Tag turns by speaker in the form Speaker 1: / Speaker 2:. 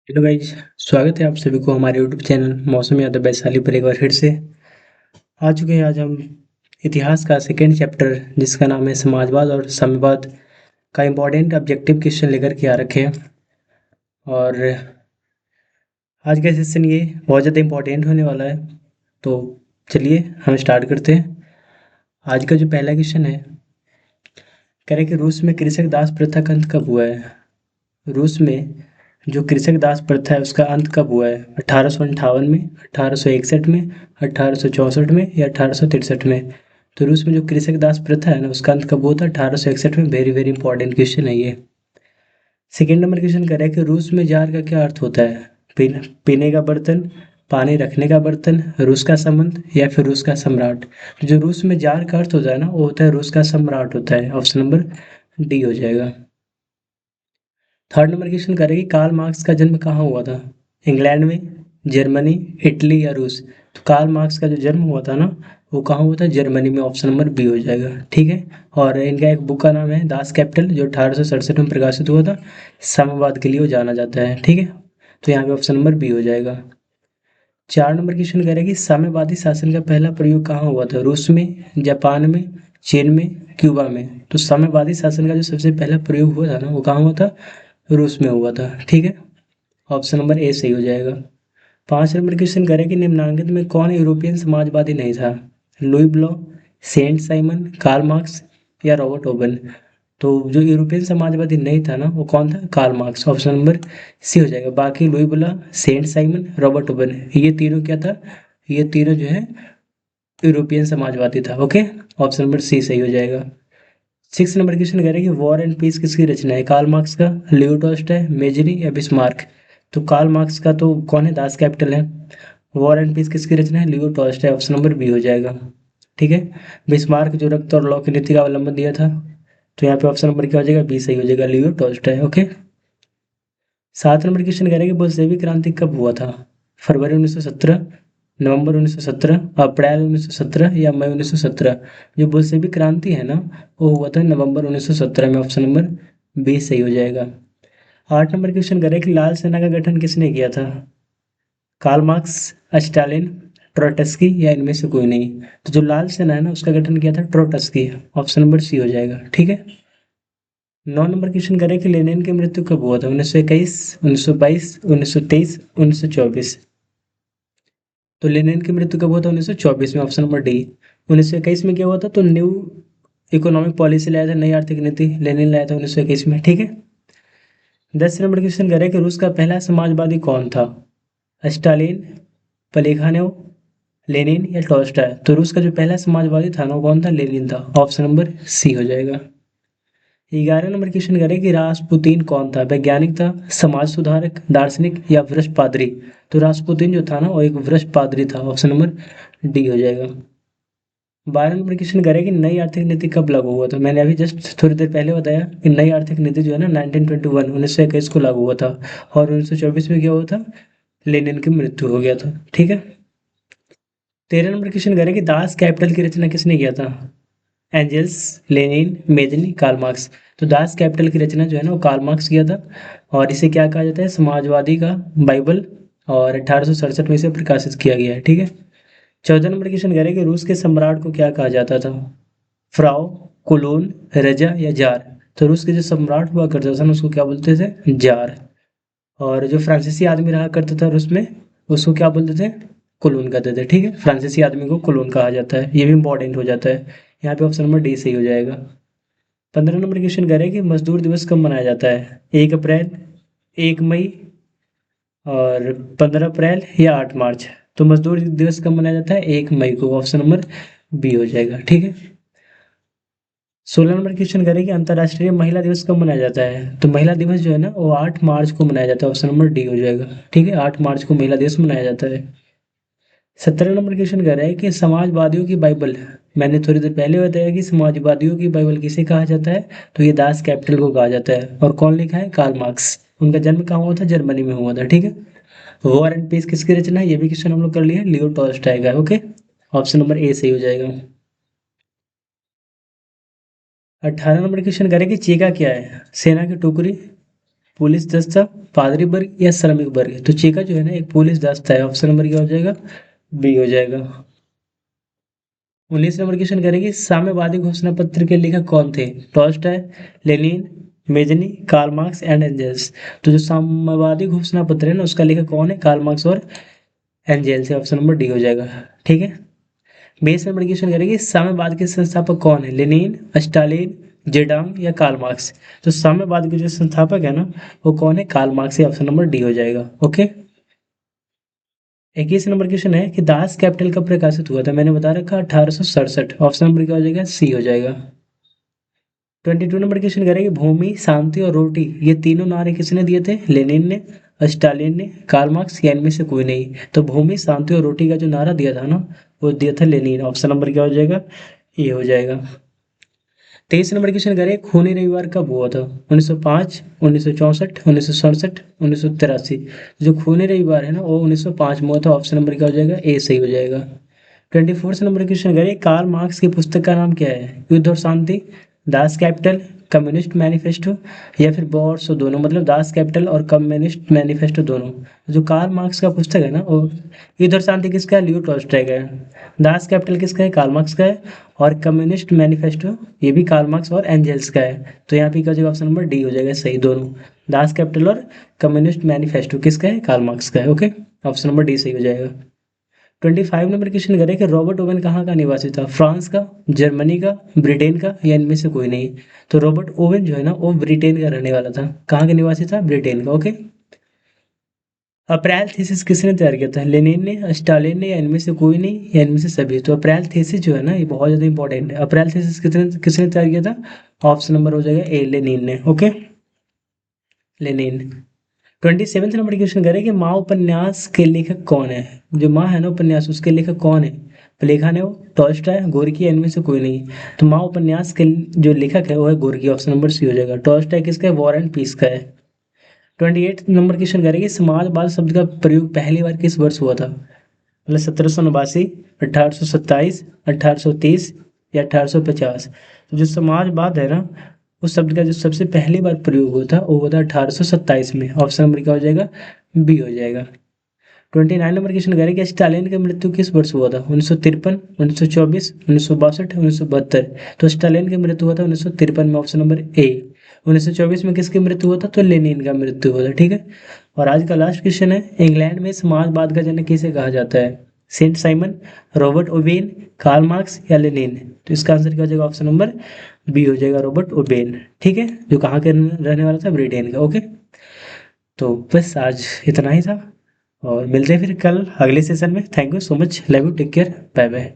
Speaker 1: Hello guys. स्वागत है आप सभी को हमारे यूट्यूब चैनल मौसम यादव वैशाली पर एक बार फिर से आ चुके हैं। आज हम इतिहास का सेकेंड चैप्टर जिसका नाम है समाजवाद और साम्यवाद का इम्पोर्टेंट ऑब्जेक्टिव क्वेश्चन लेकर के आ रखे हैं। और आज का सेशन ये बहुत ज़्यादा इम्पोर्टेंट होने वाला है। तो चलिए हम स्टार्ट करते हैं। आज का जो पहला क्वेश्चन है, कह रहे कि रूस में कृषक दास प्रथा का अंत कब हुआ है। रूस में जो कृषक दास प्रथा है उसका अंत कब हुआ है? 1858 में, 1861 में, 1864 में या 1863 में? तो रूस में जो कृषक दास प्रथा है ना उसका अंत कब हुआ था? 1861 में। वेरी वेरी इंपॉर्टेंट क्वेश्चन है ये। सेकेंड नंबर क्वेश्चन कर रहा है कि रूस में जार का क्या अर्थ होता है? पीने का बर्तन, पानी रखने का बर्तन, रूस का संबंध या फिर रूस का सम्राट? तो जो रूस में जार का अर्थ होता है ना वो होता है रूस का सम्राट होता है। ऑप्शन नंबर डी हो जाएगा। थर्ड नंबर क्वेश्चन करेगी कार्ल मार्क्स का जन्म कहाँ हुआ था? इंग्लैंड में, जर्मनी, इटली या रूस? तो कार्ल मार्क्स का जो जन्म हुआ था ना वो कहाँ हुआ था? जर्मनी में। ऑप्शन नंबर बी हो जाएगा। ठीक है। और इनका एक बुक का नाम है दास कैपिटल जो 1867 में प्रकाशित हुआ था। साम्यवाद के लिए वो जाना जाता है। ठीक है। तो यहाँ पे ऑप्शन नंबर बी हो जाएगा। चार नंबर क्वेश्चन करेगी साम्यवादी शासन का पहला प्रयोग कहाँ हुआ था? रूस में, जापान में, चीन में, क्यूबा में? तो साम्यवादी शासन का जो सबसे पहला प्रयोग हुआ था ना वो कहाँ हुआ था? रूस में हुआ था। ठीक है। ऑप्शन नंबर ए सही हो जाएगा। पाँच नंबर क्वेश्चन करें कि निम्नांकित में कौन यूरोपियन समाजवादी नहीं था? Louis Blanc, Saint Simon, Karl Marx या रॉबर्ट ओवन? तो जो यूरोपियन समाजवादी नहीं था ना वो कौन था? Karl Marx. Option number C हो जाएगा। बाकी Louis Blanc, Saint Simon, Robert Owen ये तीनों क्या था? ये तीनों जो है यूरोपियन समाजवादी था। ओके। ऑप्शन नंबर सी सही हो जाएगा। सिक्स नंबर क्वेश्चन कह रहे हैं कि वॉर एंड पीस किसकी रचना है? कार्ल मार्क्स का, लियो टॉल्स्टॉय, मेजरी या बिस्मार्क? तो कार्ल मार्क्स का तो कौन है? दास कैपिटल है। वॉर एंड पीस किसकी रचना है? Leo Tolstoy. Option number B हो जाएगा। ठीक है। बिस्मार्क जो रक्त और लौ की नीति का अवलंबन दिया था। तो यहाँ पे ऑप्शन नंबर क्या हो जाएगा? बी सही हो जाएगा, लियो टॉल्स्टॉय। ओके। सात नंबर क्वेश्चन कह रहे हैं कि बोल्शेविक क्रांति कब हुआ था? फरवरी 1917, नवंबर 1917, अप्रैल 1917 या मई 1917? जो बोल्शेविक क्रांति है ना वो हुआ था नवंबर 1917 में। ऑप्शन नंबर बी सही हो जाएगा। आठ नंबर क्वेश्चन करें कि लाल सेना का गठन किसने किया था? कार्ल मार्क्स, स्टालिन, ट्रोटस्की या इनमें से कोई नहीं? तो जो लाल सेना है ना उसका गठन किया था ट्रोटस्की। ऑप्शन नंबर सी हो जाएगा। ठीक है। नौ नंबर क्वेश्चन करें कि लेनिन की मृत्यु कब हुआ था? 1921, 1922, 1923, 1924? तो लेनिन की मृत्यु कब हुआ था? 1924 में। Option number D. 1921 में क्या हुआ था? तो न्यू इकोनॉमिक पॉलिसी लाया था, नई आर्थिक नीति लेनिन लाया था 1921 में। ठीक है। 10 नंबर क्वेश्चन करें कि रूस का पहला समाजवादी कौन था? स्टालिन, प्लेखानेव, लेनिन या टॉल्स्टॉय? तो रूस का जो पहला समाजवादी था ना वो कौन था? लेनिन था। ऑप्शन नंबर सी हो जाएगा। 11 नंबर क्वेश्चन करें कि रासपुतीन कौन था? वैज्ञानिक था, समाज सुधारक, दार्शनिक या भ्रष्ट पादरी? तो रासपुतीन जो था ना वो एक भ्रष्ट पादरी था। ऑप्शन नंबर डी हो जाएगा। 12 नंबर क्वेश्चन करें कि नई आर्थिक नीति कब लागू हुआ था? मैंने अभी जस्ट थोड़ी देर पहले बताया कि नई आर्थिक नीति जो है ना 1921 1921 को लागू हुआ था। और 1924 में क्या हुआ था? लेनिन की मृत्यु हो गया था। ठीक है। 13 नंबर क्वेश्चन करें कि दास कैपिटल की रचना किसने किया था? Engels, Lenin, Mazzini, Karl Marx? तो दास कैपिटल की रचना जो है ना वो कार्ल मार्क्स किया था। और इसे क्या कहा जाता है? समाजवादी का बाइबल। और 1867 में इसे प्रकाशित किया गया है। ठीक है। 14 नंबर क्वेश्चन कह रहे हैं कि रूस के सम्राट को क्या कहा जाता था? फ्राउ, कुलोन, रजा या जार? तो रूस के जो सम्राट हुआ करता था ना उसको क्या बोलते थे? जार। और जो फ्रांसीसी आदमी रहा करता था रूस में उसको क्या बोलते थे? कुलोन कहते थे। ठीक है। फ्रांसीसी आदमी को कुलोन कहा जाता है। ये भी इंपॉर्टेंट हो जाता है। यहाँ पे ऑप्शन नंबर डी सही हो जाएगा। 15 नंबर क्वेश्चन कह रहे हैं कि मजदूर दिवस कब मनाया जाता है? 1 अप्रैल, 1 मई और 15 अप्रैल या 8 मार्च? तो मजदूर दिवस कब मनाया जाता है? 1 मई को। ऑप्शन नंबर बी हो जाएगा। ठीक है। 16 नंबर क्वेश्चन करें कि अंतर्राष्ट्रीय महिला दिवस कब मनाया जाता है? तो महिला दिवस जो है ना वो 8 मार्च को मनाया जाता है। ऑप्शन नंबर डी हो जाएगा। ठीक है। 8 मार्च को महिला दिवस मनाया जाता है। 17 नंबर क्वेश्चन कह रहा है कि समाजवादियों की बाइबल, मैंने थोड़ी देर पहले बताया कि समाजवादियों की बाइबल किसे कहा जाता है? तो ये दास कैपिटल को कहा जाता है। और कौन लिखा है? Karl Marx. उनका जन्म कहाँ हुआ था? जर्मनी में हुआ था। ठीक है। वॉर एंड पीस किसकी रचना है? ये भी क्वेश्चन हम लोग कर लिए, लियो टॉल्स्टॉय का। ओके। ऑप्शन नंबर ए सही हो जाएगा। 18 नंबर क्वेश्चन करें कि चेगा क्या है? सेना की टुकड़ी, पुलिस दस्ता, पादरी वर्ग या श्रमिक वर्ग? तो चेका जो है ना एक पुलिस दस्ता है। ऑप्शन नंबर क्या हो जाएगा? बी हो जाएगा। 19 नंबर क्वेश्चन करेंगे, साम्यवादी घोषणा पत्र के लेखक कौन थे? Tolstoy, Lenin, Mazzini, Karl Marx and Engels. तो जो साम्यवादी घोषणा पत्र है ना उसका लेखक कौन है? कार्ल मार्क्स और एंजेल्स। ऑप्शन नंबर डी हो जाएगा। ठीक है। 20 नंबर क्वेश्चन करेंगे, साम्यवाद के संस्थापक कौन है? लेनिन, स्टालिन, जेडांग या कार्ल मार्क्स? तो साम्यवाद के जो संस्थापक है ना वो कौन है? Karl Marx. Option number D हो जाएगा। ओके। 21 नंबर क्वेश्चन है कि दास कैपिटल कब प्रकाशित हुआ था? मैंने बता रखा 1867। ऑप्शन नंबर क्या हो जाएगा? सी हो जाएगा। 22 नंबर क्वेश्चन करेंगे, भूमि, शांति और रोटी ये तीनों नारे किसने दिए थे? लेनिन ने, स्टालिन ने, कार्ल मार्क्स या इनमें से कोई नहीं? तो भूमि, शांति और रोटी का जो नारा दिया था ना वो दिया था लेनिन। ऑप्शन नंबर क्या हो जाएगा? ये हो जाएगा। 23 नंबर क्वेश्चन करें, खूनी रविवार कब हुआ था? 1905, 1964, 1967, 1983? जो खूनी रविवार है ना वो 1905 में हुआ था। ऑप्शन नंबर क्या हो जाएगा? ए सही हो जाएगा। 24 नंबर क्वेश्चन करें, कार्ल मार्क्स की पुस्तक का नाम क्या है? युद्ध और शांति, दास कैपिटल, कम्युनिस्ट मैनिफेस्टो या फिर वॉर्स दोनों? मतलब दास कैपिटल और कम्युनिस्ट मैनिफेस्टो दोनों। जो कार्ल मार्क्स का पुस्तक है ना वो युद्ध और शांति किसका है? लियो टॉल्स्टॉय का है। दास कैपिटल किसका है? कार्ल मार्क्स का है। और कम्युनिस्ट मैनिफेस्टो ये भी कार्ल मार्क्स और एंजेल्स का है। तो यहाँ पे क्या हो जाएगा? ऑप्शन नंबर डी हो जाएगा सही दोनों। दास कैपिटल और कम्युनिस्ट मैनिफेस्टो किसका है? कार्ल मार्क्स का है। ओके, ऑप्शन नंबर डी सही हो जाएगा। 25 नंबर क्वेश्चन करें कि रॉबर्ट ओवेन कहाँ का निवासी था? फ्रांस का, जर्मनी का, ब्रिटेन का या इनमें से कोई नहीं? तो रॉबर्ट ओवेन जो है ना वो ब्रिटेन का रहने वाला था। कहाँ का निवासी था? ब्रिटेन का। ओके। अप्रैल थीसिस किसने तैयार किया था? लेनिन ने, स्टालिन ने या इनमें से कोई नहीं या इनमें से सभी? तो अप्रैल थीसिस जो है ना ये बहुत ज़्यादा इंपॉर्टेंट है। अप्रैल थीसिस किसने किसने तैयार किया था? ऑप्शन नंबर हो जाएगा ए, लेनिन ने। Okay, Lenin. 27 नंबर क्वेश्चन करें कि माँ उपन्यास के लेखक कौन है? जो माँ है ना उपन्यास उसके लेखक कौन है? प्लेखानेव, टॉल्स्टॉय, गोर्की या इनमें से कोई नहीं? तो माँ उपन्यास के जो लेखक है वो है गोर्की। ऑप्शन नंबर सी हो जाएगा। टॉल्स्टॉय किसका है? वॉर एंड पीस का है। 28 नंबर क्वेश्चन करेंगे, समाजवाद शब्द का प्रयोग पहली बार किस वर्ष हुआ था? मतलब 1789, 1827, 1830 या 1850? तो जो समाजवाद है ना उस शब्द का जो सबसे पहली बार प्रयोग हुआ था वो हुआ था 1827 में। ऑप्शन नंबर क्या हो जाएगा? बी हो जाएगा। 29 नंबर क्वेश्चन करें कि स्टालिन की मृत्यु किस वर्ष हुआ था? 1953, 1924, 1962, 1972? तो स्टालिन की मृत्यु हुआ था 1953 में। Option number A. 1924 में किसकी मृत्यु हुआ था? तो लेनिन का मृत्यु हुआ था। ठीक है। और आज का लास्ट क्वेश्चन है, इंग्लैंड में समाजवाद का जनक किसे कहा जाता है? Saint Simon, Robert Owen, Karl Marx या लेनिन? तो इसका आंसर क्या हो जाएगा? ऑप्शन नंबर बी हो जाएगा, रॉबर्ट ओवेन। ठीक है, जो कहाँ के रहने वाला था? ब्रिटेन का। ओके, तो बस आज इतना ही था और मिलते हैं फिर कल अगले सेशन में। Thank you so much, love you, take care, bye bye.